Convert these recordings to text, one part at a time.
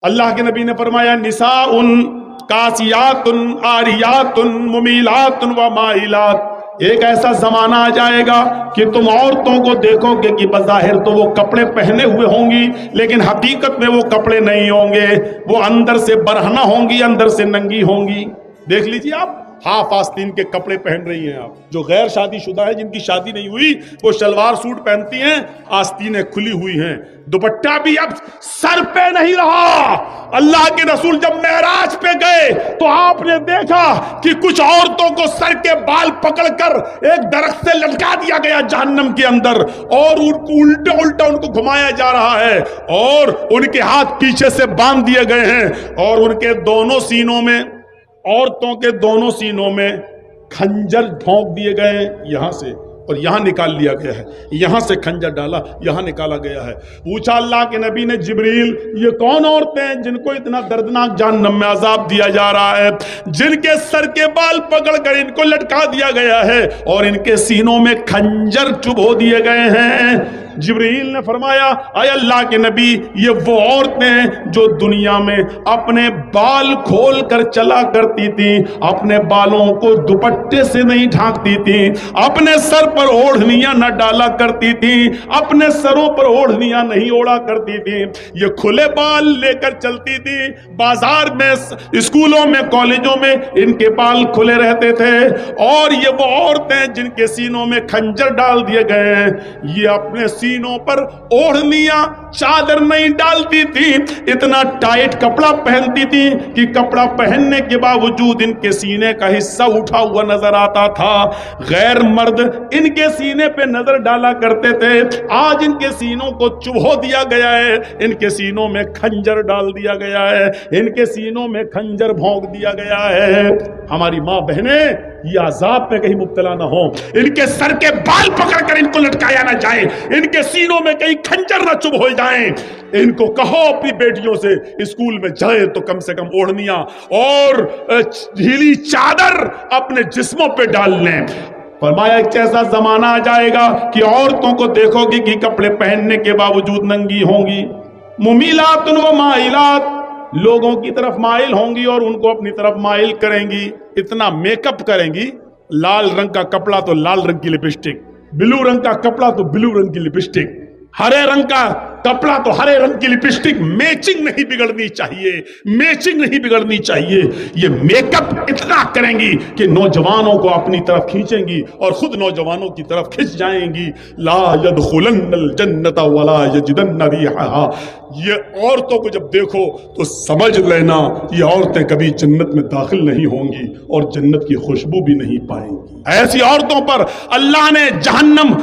اللہ کے نبی نے فرمایا نساء کاسیات عاریات ممیلات و مائلات، ایک ایسا زمانہ آ جائے گا کہ تم عورتوں کو دیکھو گے کہ بظاہر تو وہ کپڑے پہنے ہوئے ہوں گی، لیکن حقیقت میں وہ کپڑے نہیں ہوں گے، وہ اندر سے برہنہ ہوں گی، اندر سے ننگی ہوں گی۔ دیکھ لیجیے آپ، ہاف آستین کے کپڑے پہن رہی ہیں آپ، جو غیر شادی شدہ ہے، جن کی شادی نہیں ہوئی، وہ شلوار سوٹ پہنتی ہیں، آستینیں کھلی ہوئی ہیں، دوپٹہ بھی اب سر پہ نہیں رہا۔ اللہ کے رسول جب معراج پہ گئے تو آپ نے دیکھا کہ کچھ عورتوں کو سر کے بال پکڑ کر ایک درخت سے لٹکا دیا گیا جہنم کے اندر، اور ان کو الٹا ان کو گھمایا جا رہا ہے، اور ان کے ہاتھ پیچھے سے باندھ دیے گئے ہیں، اور ان کے دونوں سینوں میں، عورتوں کے دونوں سینوں میں کھنجر ڈھونک دیے گئے ہیں، یہاں سے اور یہاں نکال لیا گیا ہے، یہاں سے کھنجر ڈالا، یہاں نکالا گیا ہے۔ پوچھا اللہ کے نبی نے جبریل یہ کون عورتیں ہیں جن کو اتنا دردناک جہنم میں عذاب دیا جا رہا ہے، جن کے سر کے بال پکڑ کر ان کو لٹکا دیا گیا ہے اور ان کے سینوں میں کھنجر چبھو دیے گئے ہیں؟ جبریل نے فرمایا اے اللہ کے نبی، یہ وہ عورتیں ہیں جو دنیا میں اپنے بال کھول کر چلا کرتی تھیں، اپنے بالوں کو دوپٹے سے نہیں ڈھانکتی تھیں، اپنے سر پر اوڑھنیاں نہ ڈالا کرتی تھیں، اپنے سروں پر اوڑھنیاں نہیں اوڑا کرتی تھیں، یہ کھلے بال لے کر چلتی تھی، بازار میں، اسکولوں میں، کالجوں میں ان کے بال کھلے رہتے تھے۔ اور یہ وہ عورتیں جن کے سینوں میں کھنجر ڈال دیے گئے ہیں، یہ اپنے سینوں پر اوڑھنیاں، چادر نہیں ڈالتی تھی، اتنا ٹائٹ کپڑا پہنتی تھی کہ کپڑا پہننے کے باوجود ان کے سینے کا حصہ اٹھا ہوا نظر آتا تھا۔ غیر مرد ان کے سینے پہ نظر ڈالا کرتے تھے، آج ان کے سینوں کو چبھو دیا گیا ہے، ان کے سینوں میں کھنجر ڈال دیا گیا ہے، ان کے سینوں میں کھنجر بھونک دیا گیا ہے۔ ہماری ماں بہنیں یہ عذاب میں کہیں مبتلا نہ ہوں، ان کے سر کے بال پکڑ کر ان کو لٹکایا نہ جائے، ان کے سینوں میں کہیں کھنجر نہ چبھ ہو جائیں۔ ان کو کہو اپنی بیٹیوں سے اسکول میں جائے تو کم سے کم اوڑھنیاں اور ڈھیلی چادر اپنے جسموں پہ ڈال لیں۔ فرمایا ایک ایسا زمانہ آ جائے گا کہ عورتوں کو دیکھو گی کہ کپڑے پہننے کے باوجود ننگی ہوں گی، ممیلات و مائلات، لوگوں کی طرف مائل ہوں گی اور ان کو اپنی طرف مائل کریں گی، اتنا میک اپ کریں گی، لال رنگ کا کپڑا تو لال رنگ کی لپسٹک، بلو رنگ کا کپڑا تو بلو رنگ کی لپسٹک، ہرے رنگ کا کپڑا تو ہرے رنگ کی لپسٹک، میچنگ نہیں بگڑنی چاہیے، میچنگ نہیں بگڑنی چاہیے۔ یہ میک اپ اتنا کریں گی کہ نوجوانوں کو اپنی طرف کھینچیں گی اور خود نوجوانوں کی طرف کھنچ جائیں گی۔ لا يدخلن الجنت ولا یجدن ریحھا، یہ عورتوں کو جب دیکھو تو سمجھ لینا یہ عورتیں کبھی جنت میں داخل نہیں ہوں گی اور جنت کی خوشبو بھی نہیں پائیں گی۔ ایسی عورتوں پر اللہ نے جہنم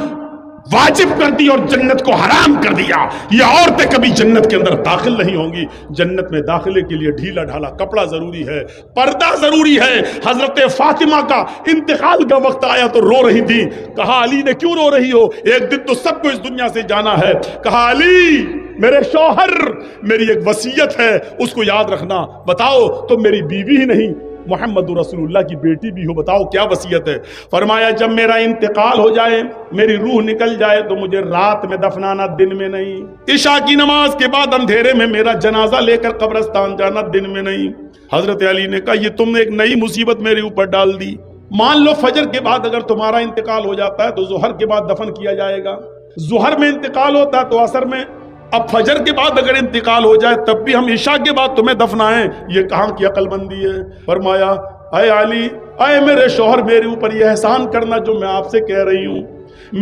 واجب کر دی اور جنت کو حرام کر دیا، یہ عورتیں کبھی جنت کے اندر داخل نہیں ہوں گی۔ جنت میں داخلے کے لیے ڈھیلا ڈھالا کپڑا ضروری ہے، پردہ ضروری ہے۔ حضرت فاطمہ کا انتقال کا وقت آیا تو رو رہی تھی، کہا علی نے کیوں رو رہی ہو، ایک دن تو سب کو اس دنیا سے جانا ہے۔ کہا علی میرے شوہر، میری ایک وصیت ہے، اس کو یاد رکھنا۔ بتاؤ تم میری بیوی ہی نہیں، محمد رسول اللہ کی بیٹی بھی ہو، بتاؤ کیا وصیت ہے؟ فرمایا جب میرا انتقال ہو جائے، میری روح نکل جائے تو مجھے رات میں دفنانا، دن میں نہیں۔ عشاء کی نماز کے بعد اندھیرے میں میرا جنازہ لے کر قبرستان جانا، دن میں نہیں۔ حضرت علی نے کہا یہ تم نے ایک نئی مصیبت میرے اوپر ڈال دی، مان لو فجر کے بعد اگر تمہارا انتقال ہو جاتا ہے تو ظہر کے بعد دفن کیا جائے گا، ظہر میں انتقال ہوتا ہے تو عصر میں، اب فجر کے بعد اگر انتقال ہو جائے تب بھی ہم عشاء کے بعد تمہیں دفنائیں، یہ کہاں کی عقل مندی ہے؟ فرمایا اے علی، اے میرے شوہر، میرے اوپر یہ احسان کرنا جو میں آپ سے کہہ رہی ہوں،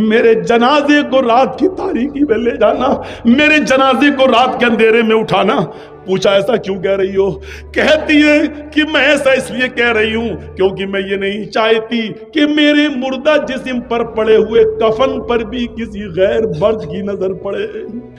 میرے جنازے کو رات کی تاریکی میں لے جانا، میرے جنازے کو رات کے اندھیرے میں اٹھانا۔ پوچھا ایسا کیوں کہہ رہی ہو؟ کہتی ہے کہ میں ایسا اس لیے کہہ رہی ہوں کیونکہ میں یہ نہیں چاہتی کہ میرے مردہ جسم پر پڑے ہوئے کفن پر بھی کسی غیر مرد کی نظر پڑے،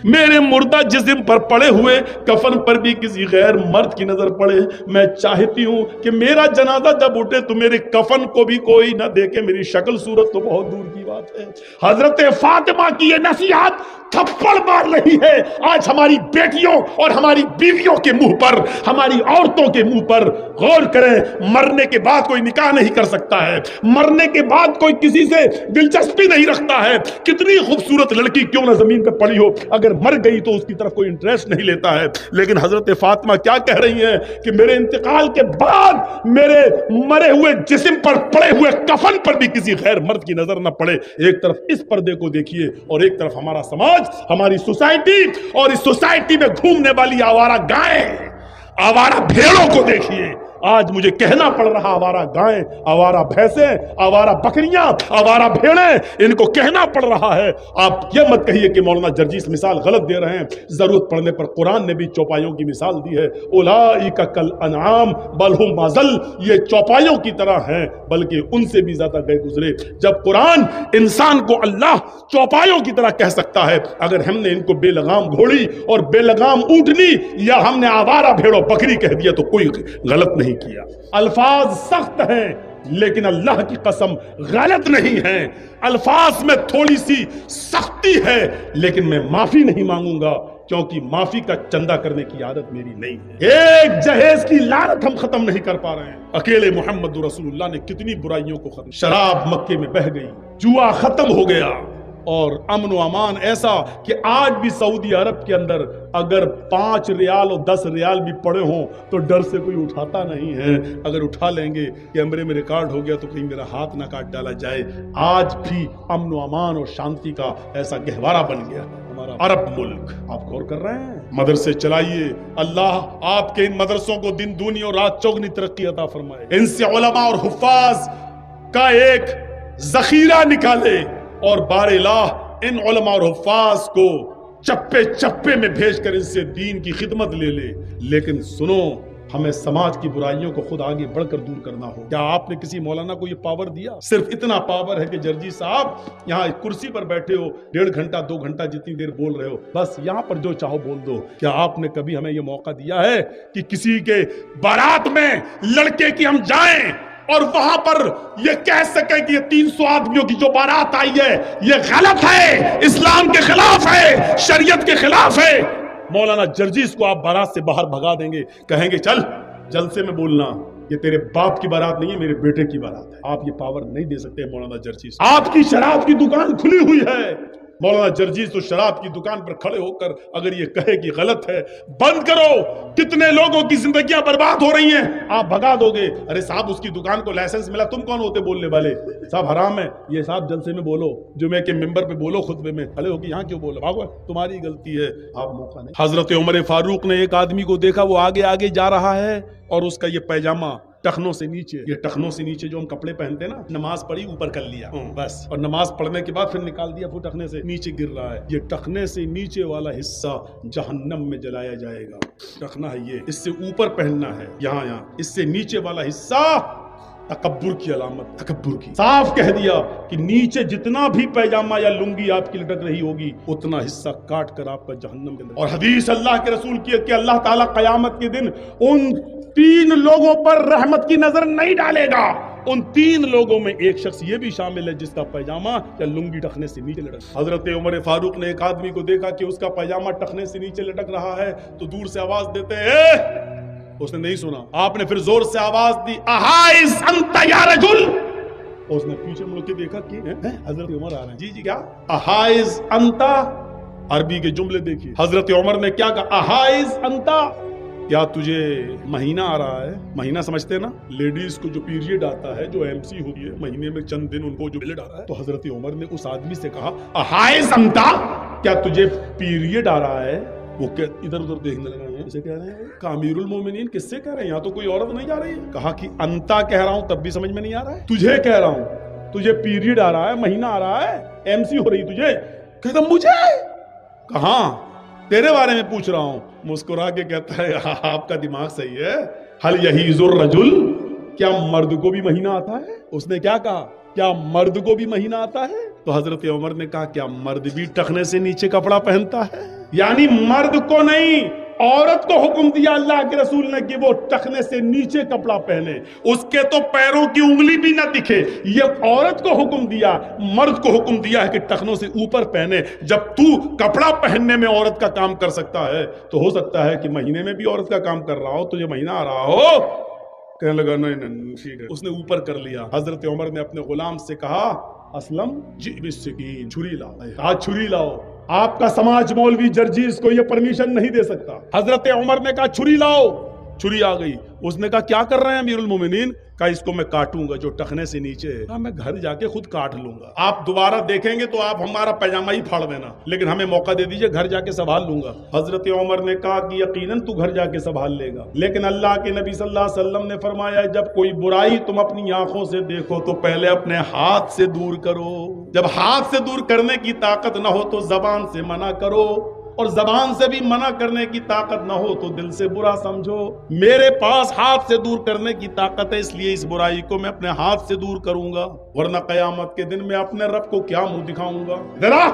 میرے مردہ جسم پر پڑے ہوئے کفن پر بھی کسی غیر مرد کی نظر پڑے۔ میں چاہتی ہوں کہ میرا جنازہ جب اٹھے تو میرے کفن کو بھی کوئی نہ دیکھے، میری شکل صورت تو بہت دور کی بات ہے۔ حضرت فاطمہ کی یہ نصیحت تھپڑ مار رہی ہے آج ہماری بیٹیوں اور ہماری بیوی بیویوں کے منہ پر, ہماری عورتوں کے منہ پر. غور کریں, مرنے کے بعد کوئی نکاح نہیں کر سکتا ہے, مرنے کے بعد کوئی کسی سے دلچسپی نہیں رکھتا ہے. کتنی خوبصورت لڑکی کیوں نہ زمین پہ پڑی ہو, اگر مر گئی تو اس کی طرف کوئی انٹرسٹ نہیں لیتا ہے. لیکن حضرت فاطمہ کیا کہہ رہی ہیں کہ میرے انتقال کے بعد میرے مرے ہوئے جسم پر پڑے ہوئے کفن پر بھی کسی غیر مرد کی نظر نہ پڑے. ایک طرف اس پردے کو دیکھیے اور ایک طرف ہمارا سماج, ہماری سوسائٹی, اور اس سوسائٹی میں گھومنے والی آوارہ گائیں, آوارہ بھیڑوں کو دیکھیے. آج مجھے کہنا پڑ رہا, آوارہ گائیں, آوارہ بھینسیں, آوارہ بکریاں, آوارہ بھیڑیں, ان کو کہنا پڑ رہا ہے. آپ یہ مت کہیے کہ مولانا جرجیس مثال غلط دے رہے ہیں. ضرورت پڑنے پر قرآن نے بھی چوپایوں کی مثال دی ہے. اولئک کالانعام بل ہم اضل, یہ چوپایوں کی طرح ہیں بلکہ ان سے بھی زیادہ گئے گزرے. جب قرآن انسان کو اللہ چوپایوں کی طرح کہہ سکتا ہے, اگر ہم نے ان کو بے لگام گھوڑی اور بے لگام اونٹنی یا ہم نے آوارہ بھیڑوں بکری کہہ دیا تو کوئی غلط نہیں کیا. الفاظ سخت ہیں لیکن اللہ کی قسم غلط نہیں ہیں. الفاظ میں تھوڑی سی سختی ہے لیکن میں معافی نہیں مانگوں گا, کیونکہ معافی کا چندہ کرنے کی عادت میری نہیں ہے. ایک جہیز کی لعنت ہم ختم نہیں کر پا رہے ہیں. اکیلے محمد رسول اللہ نے کتنی برائیوں کو ختم. شراب مکے میں بہہ گئی, جوا ختم ہو گیا, اور امن و امان ایسا کہ آج بھی سعودی عرب کے اندر اگر 5 ریال اور 10 ریال بھی پڑے ہوں تو ڈر سے کوئی اٹھاتا نہیں ہے. اگر اٹھا لیں گے کیمرے میں ریکارڈ ہو گیا تو کہیں میرا ہاتھ نہ کاٹ ڈالا جائے. آج بھی امن و امان اور شانتی کا ایسا گہوارہ بن گیا ہمارا عرب ملک. آپ غور کر رہے ہیں, مدرسے چلائیے, اللہ آپ کے ان مدرسوں کو دن دونی اور رات چوگنی ترقی عطا فرمائے. ان سے علماء اور حفاظ کا ایک ذخیرہ نکالے اور بار الہ ان علماء اور حفاظ کو چپے چپے میں بھیج کر ان سے دین کی خدمت لے لے. لیکن سنو, ہمیں سماج کی برائیوں کو خود آگے بڑھ کر دور کرنا ہو. کیا آپ نے کسی مولانا کو یہ پاور دیا؟ صرف اتنا پاور ہے کہ جرجی صاحب یہاں کرسی پر بیٹھے ہو, 1.5 گھنٹہ 2 گھنٹہ جتنی دیر بول رہے ہو, بس یہاں پر جو چاہو بول دو. کیا آپ نے کبھی ہمیں یہ موقع دیا ہے کہ کسی کے بارات میں لڑکے کی ہم جائیں اور وہاں پر یہ کہہ سکے کہ یہ 300 آدمیوں کی جو بارات آئی ہے یہ غلط ہے, اسلام کے خلاف ہے, شریعت کے خلاف ہے؟ مولانا جرجیس کو آپ بارات سے باہر بھگا دیں گے, کہیں گے چل جلسے میں بولنا, یہ تیرے باپ کی بارات نہیں ہے, میرے بیٹے کی بارات ہے. آپ یہ پاور نہیں دے سکتے مولانا جرجیس. آپ کی شراب کی دکان کھلی ہوئی ہے, مولانا جرجیس تو شراب کی دکان پر کھڑے ہو کر اگر یہ کہے کہ غلط ہے, بند کرو, کتنے لوگوں کی زندگیاں برباد ہو رہی ہیں, آپ بھگا دو گے. ارے صاحب اس کی دکان کو لائسنس ملا, تم کون ہوتے بولنے والے؟ صاحب حرام ہے یہ, صاحب جلسے میں بولو, جمعے کے ممبر پہ بولو, خطبے میں کھڑے ہو کے یہاں کیوں بولو؟ بھاگو, تمہاری غلطی ہے, آپ موقع نہیں. حضرت عمر فاروق نے ایک آدمی کو دیکھا, وہ آگے آگے جا رہا ہے اور اس کا یہ پیجامہ ٹخنوں سے نیچے, یہ ٹخنوں سے نیچے جو ہم کپڑے پہنتے ہیں نا, نماز پڑھی اوپر کر لیا بس, اور نماز پڑھنے کے بعد پھر نکال دیا, وہ ٹخنے سے نیچے گر رہا ہے. یہ ٹخنے سے نیچے والا حصہ جہنم میں جلایا جائے گا. ٹخنا ہے یہ, اس سے اوپر پہننا ہے یہاں, اس سے نیچے والا حصہ تکبر کی علامت, تکبر کی. صاف کہہ دیا کہ نیچے جتنا بھی پیجامہ یا لنگی آپ کی لٹک رہی ہوگی اتنا حصہ کاٹ کر آپ کا جہنم کے اندر. اور حدیث اللہ کے رسول کی ہے کہ اللہ تعالیٰ قیامت کے دن ان 3 لوگوں پر رحمت کی نظر نہیں ڈالے گا. ان 3 لوگوں میں ایک شخص یہ بھی شامل ہے جس کا پیجامہ یا لنگی ٹخنے سے نیچے لٹک. حضرت عمر فاروق نے ایک آدمی کو دیکھا کہ اس کا پیجامہ ٹخنے سے نیچے لٹک رہا ہے تو دور سے آواز دیتے ہیں, اس نے نہیں سنا. آپ نے پھر زور سے آواز دی, احائز انت یا رجل. اس نے پیچھے مڑ کے دیکھا کہ حضرت عمر آ رہے ہیں. جی جی کیا احائز انت, عربی کے جملے دیکھیے. حضرت عمر نے کیا کہا, احائز انت, کیا تجھے مہینہ آ رہا ہے؟ مہینہ سمجھتے ہیں نا, لیڈیز کو جو پیریڈ آتا ہے, جو MC ہوتی ہے مہینے میں چند دن ان کو جو پیریڈ آ رہا ہے. تو حضرت عمر نے اس آدمی سے کہا, احائز انت, کیا تجھے پیریڈ آ رہا ہے؟ وہ ادھر ادھر دیکھنے لگا ہے, اسے کہہ رہے ہیں کہ امیر المومنین کس سے کہہ رہے ہیں, یہاں تو کوئی عورت نہیں جا رہی ہے. کہا کہ انتا کہہ رہا ہوں تب بھی سمجھ میں نہیں آ رہا ہے, تجھے کہہ رہا ہوں, تجھے پیریڈ آ رہا ہے, مہینہ آ رہا ہے, MC ہو رہی تجھے. کہتا مجھے, کہاں تیرے بارے میں پوچھ رہا ہوں. مسکرا کے کہتا ہے آپ کا دماغ صحیح ہے, حل یحیض الرجل, کیا مرد کو بھی مہینہ آتا ہے؟ اس نے کیا کہا, کیا مرد کو بھی مہینہ آتا ہے؟ تو حضرت عمر نے کہا کیا مرد بھی ٹخنے سے نیچے کپڑا پہنتا ہے؟ یعنی مرد کو نہیں, عورت کو حکم دیا اللہ کے رسول نے کہ وہ ٹخنے سے نیچے کپڑا پہنے، اس کے تو پیروں کی انگلی بھی نہ دکھے، یہ عورت کو حکم دیا، مرد کو حکم دیا ہے کہ ٹخنوں سے اوپر پہنے۔ جب تو کپڑا پہننے میں عورت کا کام کر سکتا ہے تو ہو سکتا ہے کہ مہینے میں بھی عورت کا کام کر رہا ہو، تجھے مہینہ آ رہا ہو، کہنے لگا نہیں ٹھیک ہے، اس نے اوپر کر لیا۔ حضرت عمر نے اپنے غلام سے کہا اسلم جی بالسکین، چھری لاؤ، آج چھری لاؤ۔ آپ کا سماج مولوی جرجیس کو یہ پرمیشن نہیں دے سکتا۔ حضرت عمر نے کہا چھری لاؤ، چھری آ گئی۔ اس نے کہا کیا کر رہے ہیں امیر المومنین؟ کہا اس کو میں کاٹوں گا جو ٹخنے سے نیچے ہے۔ کہا میں گھر جا کے خود کاٹ لوں گا، آپ دوبارہ دیکھیں گے تو آپ ہمارا پیجامہ ہی پھاڑ دینا، لیکن ہمیں موقع دے دیجئے، گھر جا کے سنبھال لوں گا۔ حضرت عمر نے کہا کہ یقیناً تو گھر جا کے سنبھال لے گا، لیکن اللہ کے نبی صلی اللہ علیہ وسلم نے فرمایا جب کوئی برائی تم اپنی آنکھوں سے دیکھو تو پہلے اپنے ہاتھ سے دور کرو، جب ہاتھ سے دور کرنے کی طاقت نہ ہو تو زبان سے منع کرو، اور زبان سے بھی منع کرنے کی طاقت نہ ہو تو دل سے برا سمجھو۔ میرے پاس ہاتھ سے دور کرنے کی طاقت ہے، اس لیے اس برائی کو میں اپنے ہاتھ سے دور کروں گا، ورنہ قیامت کے دن میں اپنے رب کو کیا منہ دکھاؤں گا۔ ذرا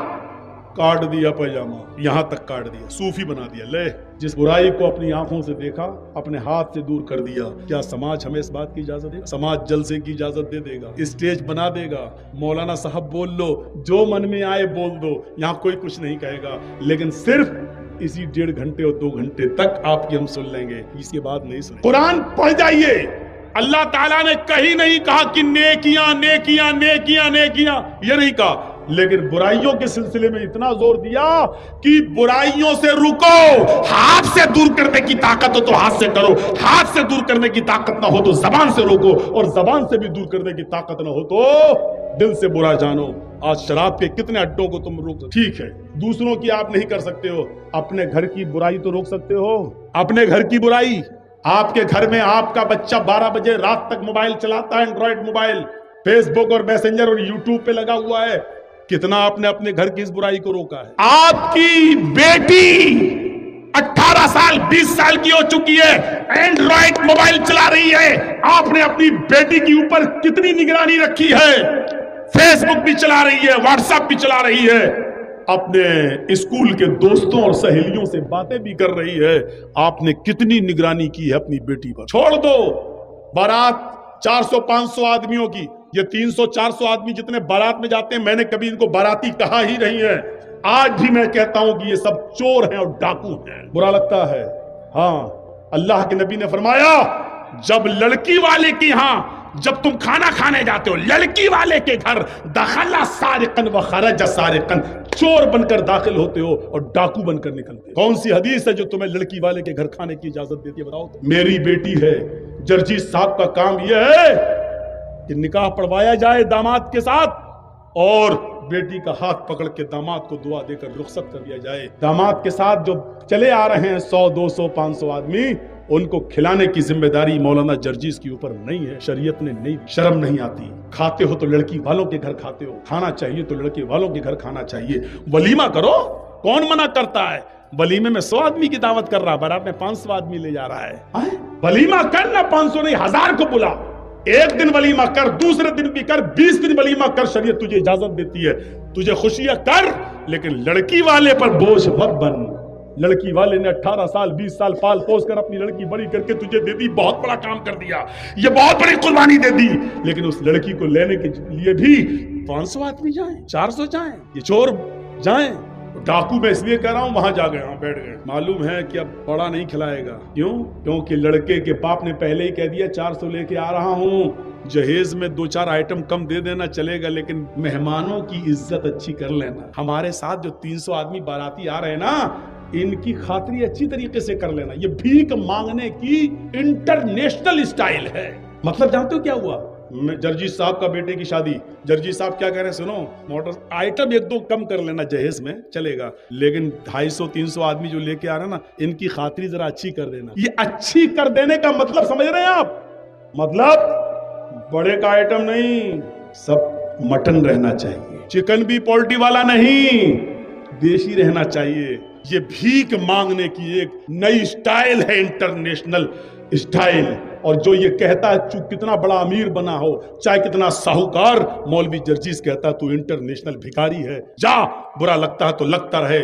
کاٹ دیا پیجامہ، یہاں تک کاٹ دیا، صوفی بنا دیا۔ لے جس برائی کو اپنی آنکھوں سے دیکھا اپنے ہاتھ سے دور کر دیا۔ کیا سماج ہمیں اس بات کی اجازت دے گا؟ سماج جلسے کی اجازت دے دے گا، اسٹیج بنا دے گا، مولانا صاحب بول لو، جو من میں آئے بول دو، یہاں کوئی کچھ نہیں کہے گا، لیکن صرف اسی 1.5 گھنٹے اور 2 گھنٹے تک آپ کی ہم سن لیں گے، اس کے بعد نہیں سنیں۔ قرآن پڑھ جائیے، اللہ تعالیٰ نے کہیں نہیں کہا کہ نیکیاں نیکیاں نیکیاں نیکیاں، یہ نہیں کہا، لیکن برائیوں کے سلسلے میں اتنا زور دیا کہ برائیوں سے رکو، ہاتھ سے دور کرنے کی طاقت ہو تو ہاتھ سے کرو، ہاتھ سے دور کرنے کی طاقت نہ ہو تو زبان سے روکو، اور زبان سے بھی دور کرنے کی طاقت نہ ہو تو دل سے برا جانو۔ آج شراب کے کتنے اڈوں کو تم روک، ٹھیک ہے دوسروں کی آپ نہیں کر سکتے ہو، اپنے گھر کی برائی تو روک سکتے ہو۔ اپنے گھر کی برائی، آپ کے گھر میں آپ کا بچہ 12 بجے رات تک موبائل چلاتا ہے، اینڈرائڈ موبائل، فیس بک اور میسنجر اور یوٹیوب پہ لگا ہوا ہے، کتنا آپ نے اپنے گھر کی اس برائی کو روکا ہے؟ آپ کی بیٹی 18 سال 20 سال کی ہو چکی ہے، اینڈرائڈ موبائل چلا رہی ہے، آپ نے اپنی بیٹی کی اوپر کتنی نگرانی رکھی ہے؟ فیس بک بھی چلا رہی ہے، واٹس ایپ بھی چلا رہی ہے، اپنے اسکول کے دوستوں اور سہیلیوں سے باتیں بھی کر رہی ہے، آپ نے کتنی نگرانی کی ہے اپنی بیٹی پر؟ چھوڑ دو بارات 400-500 آدمیوں کی، یہ 300-400 آدمی جتنے بارات میں جاتے ہیں، میں نے کبھی ان کو باراتی کہا ہی نہیں ہے، آج بھی میں کہتا ہوں کہ یہ سب چور ہیں اور ڈاکو ہیں۔ برا لگتا ہے، ہاں اللہ کے نبی نے فرمایا جب لڑکی والے کی ہاں، جب تم کھانا کھانے جاتے ہو لڑکی والے کے گھر، دخل سارقا و خرج سارقا، چور بن کر داخل ہوتے ہو اور ڈاکو بن کر نکلتے ہو۔ کون سی حدیث ہے جو تمہیں لڑکی والے کے گھر کھانے کی اجازت دیتی ہے بتاؤ؟ میری بیٹی ہے، جرجیس صاحب کا کام یہ ہے کہ نکاح پڑھوایا جائے داماد کے ساتھ، اور بیٹی کا ہاتھ پکڑ کے داماد کو دعا دے کر رخصت کر دیا جائے۔ داماد کے ساتھ جو چلے آ رہے ہیں 100 200 500 آدمی، ان کو کھلانے کی ذمہ داری مولانا جرجیس کے اوپر نہیں ہے، شریعت نے نہیں، شرم نہیں آتی؟ کھاتے ہو تو لڑکی والوں کے گھر کھاتے ہو، کھانا چاہیے تو لڑکے والوں کے گھر کھانا چاہیے۔ ولیمہ کرو، کون منع کرتا ہے؟ ولیمے میں 100 آدمی کی دعوت کر رہا، بارات میں 500 آدمی لے جا رہا ہے۔ ولیمہ کرنا 500 نہیں 1000 کو بلا، ایک دن ولیمہ کر، دوسرے دن بھی کر، 20 دن ولیمہ کر، شریعت تجھے اجازت دیتی ہے، تجھے خوشیاں کر، لیکن لڑکی والے پر بوجھ مت بن۔ لڑکی والے نے 18 سال 20 سال پال پوس کر اپنی لڑکی بڑی کر کے تجھے دے دی، بہت بڑا کام کر دیا، یہ بہت بڑی قربانی دے دی، لیکن اس لڑکی کو لینے کے لیے بھی 500 آدمی جائیں، 400 جائیں، یہ چور جائیں۔ ڈاکو میں اس لیے کہہ رہا ہوں، وہاں جا گئے، وہاں بیٹھ گئے، معلوم ہے کہ اب بڑا نہیں کھلائے گا۔ کیوں؟ کیونکہ لڑکے کے باپ نے پہلے ہی کہہ دیا 400 لے کے آ رہا ہوں، جہیز میں 2-4 آئٹم کم دے دینا چلے گا، لیکن مہمانوں کی عزت اچھی کر لینا۔ ہمارے ساتھ جو 300 آدمی باراتی آ رہے ہیں نا، ان کی خاطری اچھی طریقے سے کر لینا۔ یہ بھیک مانگنے کی انٹرنیشنل اسٹائل ہے۔ مطلب جانتے ہو کیا ہوا؟ جرجیس صاحب کا بیٹے کی شادی، جرجیس صاحب کیا کہہ رہے ہیں؟ سنو، موٹر آئٹم 1-2 کم کر لینا جہیز میں چلے گا، لیکن 250-300 آدمی جو لے کے آ رہے ہیں نا، ان کی خاطری ذرا اچھی کر دینا۔ یہ اچھی کر دینے کا مطلب سمجھ رہے ہیں آپ؟ مطلب بڑے کا آئٹم نہیں، سب مٹن رہنا چاہیے، چکن بھی پولٹری والا نہیں، دیشی رہنا چاہیے۔ یہ بھیک مانگنے کی ایک نئی اسٹائل ہے، انٹرنیشنل اسٹائل۔ اور جو یہ کہتا ہے کتنا بڑا امیر بنا ہو، چاہے کتنا ساہوکار، مولوی جرجیس کہتا ہے تو انٹرنیشنل بھکاری ہے، جا، برا لگتا ہے تو لگتا رہے،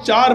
4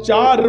4